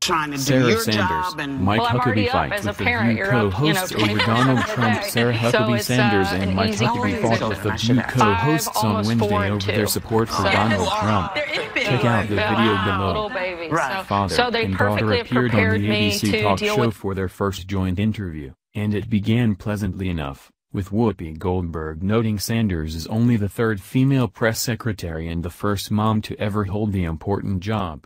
trying to do Sarah your Sanders, job and Mike Well, I'm already Huckabee up fight as a with the parent. View You're up, co-hosts over 24 Donald hours a Trump. day. Sarah So Huckabee it's, Sanders and an Mike easy Huckabee call. fought with the I View should ask. co-hosts on almost Wednesday 4 and over their 2. support for So- Donald Trump. Check out the video below. Little babies. Right. Father So they and daughter perfectly appeared on prepared the me ABC to talk deal show with. for their first joint interview, and it began pleasantly enough, with Whoopi Goldberg noting Sanders is only the third female press secretary and the first mom to ever hold the important job.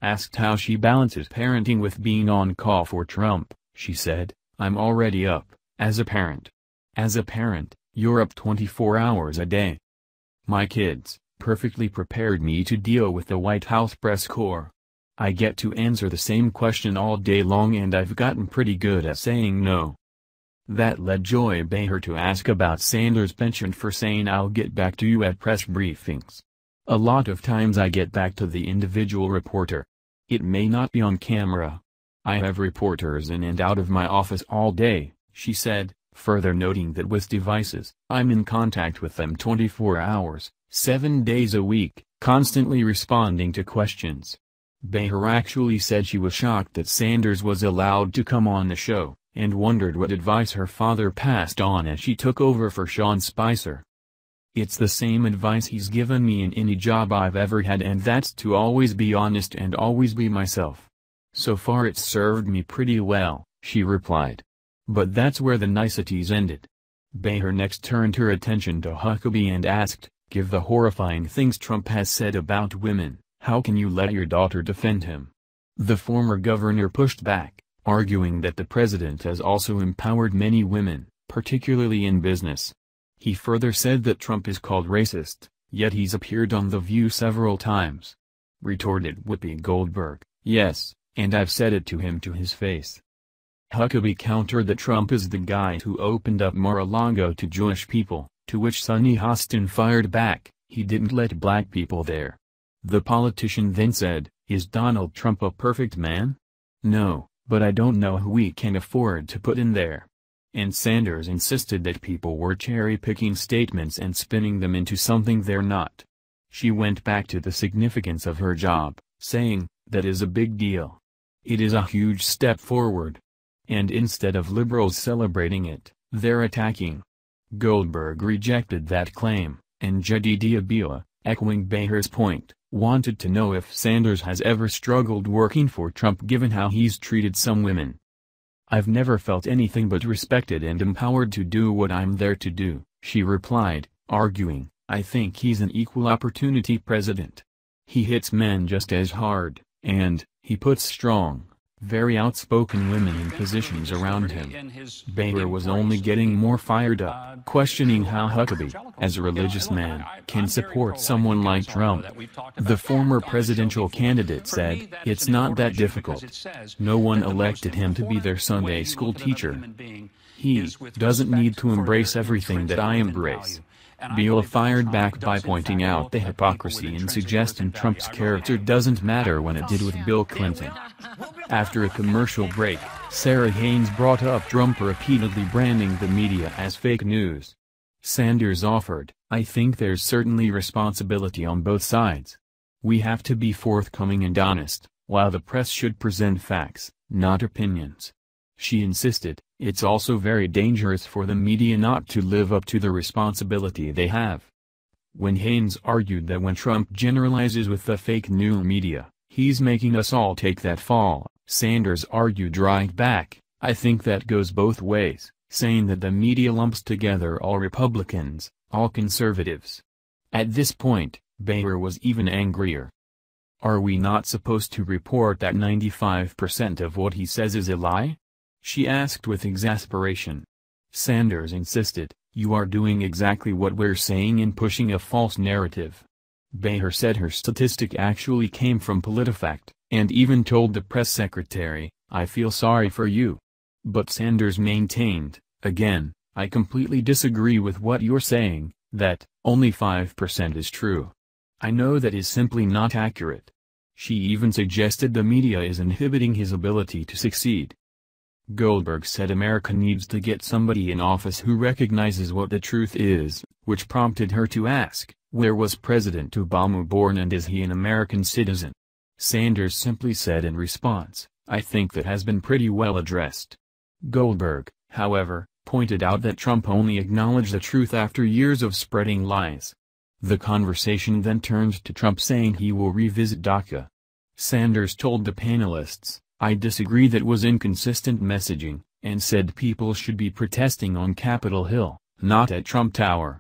Asked how she balances parenting with being on call for Trump, she said, "I'm already up, as a parent. As a parent, you're up 24 hours a day. My kids perfectly prepared me to deal with the White House press corps. I get to answer the same question all day long and I've gotten pretty good at saying no." That led Joy Behar to ask about Sanders' penchant for saying "I'll get back to you" at press briefings. "A lot of times I get back to the individual reporter. It may not be on camera. I have reporters in and out of my office all day," she said, further noting that with devices, "I'm in contact with them 24 hours, 7 days a week, constantly responding to questions." Behar actually said she was shocked that Sanders was allowed to come on the show, and wondered what advice her father passed on as she took over for Sean Spicer. "It's the same advice he's given me in any job I've ever had, and that's to always be honest and always be myself. So far it's served me pretty well," she replied. But that's where the niceties ended. Behar next turned her attention to Huckabee and asked, "Give the horrifying things Trump has said about women, how can you let your daughter defend him?" The former governor pushed back, arguing that the president has also empowered many women, particularly in business. He further said that Trump is called racist, yet he's appeared on The View several times. Retorted Whoopi Goldberg, "Yes, and I've said it to him to his face." Huckabee countered that Trump is the guy who opened up Mar-a-Lago to Jewish people, to which Sunny Hostin fired back, "He didn't let black people there." The politician then said, "Is Donald Trump a perfect man? No, but I don't know who we can afford to put in there." And Sanders insisted that people were cherry-picking statements and spinning them into something they're not. She went back to the significance of her job, saying, "That is a big deal. It is a huge step forward. And instead of liberals celebrating it, they're attacking." Goldberg rejected that claim, and Jedidiah Bila, echoing Behar's point, wanted to know if Sanders has ever struggled working for Trump given how he's treated some women. "I've never felt anything but respected and empowered to do what I'm there to do," she replied, arguing, "I think he's an equal opportunity president. He hits men just as hard, and he puts strong, very outspoken women in positions around him." Behar was only getting more fired up, questioning how Huckabee, as a religious man, can support someone like Trump. The former presidential candidate said, "It's not that difficult. No one elected him to be their Sunday school teacher. He doesn't need to embrace everything that I embrace." Bila fired back by pointing out the hypocrisy in suggesting Trump's character doesn't matter when it did with Bill Clinton. After a commercial break, Sarah Haynes brought up Trump repeatedly branding the media as fake news. Sanders offered, "I think there's certainly responsibility on both sides. We have to be forthcoming and honest, while the press should present facts, not opinions." She insisted, "It's also very dangerous for the media not to live up to the responsibility they have." When Haynes argued that when Trump generalizes with the fake news media, he's making us all take that fall, Sanders argued right back, "I think that goes both ways," saying that the media lumps together all Republicans, all conservatives. At this point, Behar was even angrier. "Are we not supposed to report that 95% of what he says is a lie?" she asked with exasperation. Sanders insisted, "You are doing exactly what we're saying in pushing a false narrative." Behar said her statistic actually came from PolitiFact, and even told the press secretary, "I feel sorry for you." But Sanders maintained, again, "I completely disagree with what you're saying, that only 5% is true. I know that is simply not accurate." She even suggested the media is inhibiting his ability to succeed. Goldberg said America needs to get somebody in office who recognizes what the truth is, which prompted her to ask, where was President Obama born and is he an American citizen? Sanders simply said in response, I think that has been pretty well addressed. Goldberg, however, pointed out that Trump only acknowledged the truth after years of spreading lies. The conversation then turned to Trump saying he will revisit DACA. Sanders told the panelists, "I disagree that was inconsistent messaging," and said people should be protesting on Capitol Hill, not at Trump Tower.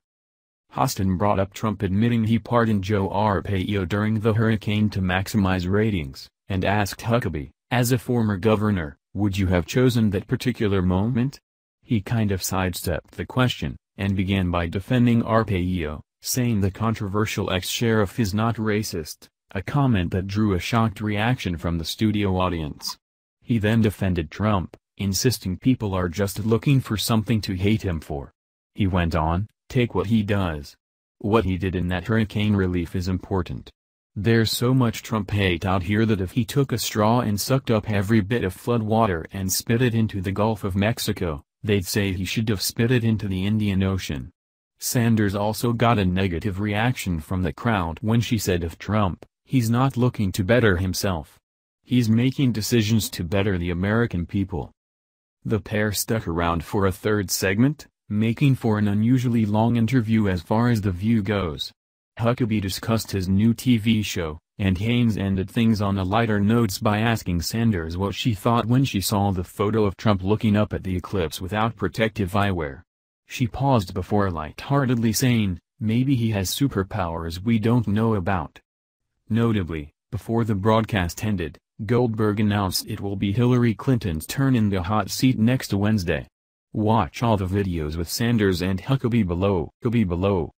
Hostin brought up Trump admitting he pardoned Joe Arpaio during the hurricane to maximize ratings, and asked Huckabee, "As a former governor, would you have chosen that particular moment?" He kind of sidestepped the question, and began by defending Arpaio, saying the controversial ex-sheriff is not racist, a comment that drew a shocked reaction from the studio audience. He then defended Trump, insisting people are just looking for something to hate him for. He went on, "Take what he does. What he did in that hurricane relief is important. There's so much Trump hate out here that if he took a straw and sucked up every bit of flood water and spit it into the Gulf of Mexico, they'd say he should have spit it into the Indian Ocean." Sanders also got a negative reaction from the crowd when she said of Trump, "He's not looking to better himself. He's making decisions to better the American people." The pair stuck around for a third segment, making for an unusually long interview as far as the view goes. Huckabee discussed his new TV show, and Haynes ended things on a lighter note by asking Sanders what she thought when she saw the photo of Trump looking up at the eclipse without protective eyewear. She paused before lightheartedly saying, "Maybe he has superpowers we don't know about." Notably, before the broadcast ended, Goldberg announced it will be Hillary Clinton's turn in the hot seat next Wednesday. Watch all the videos with Sanders and Huckabee below.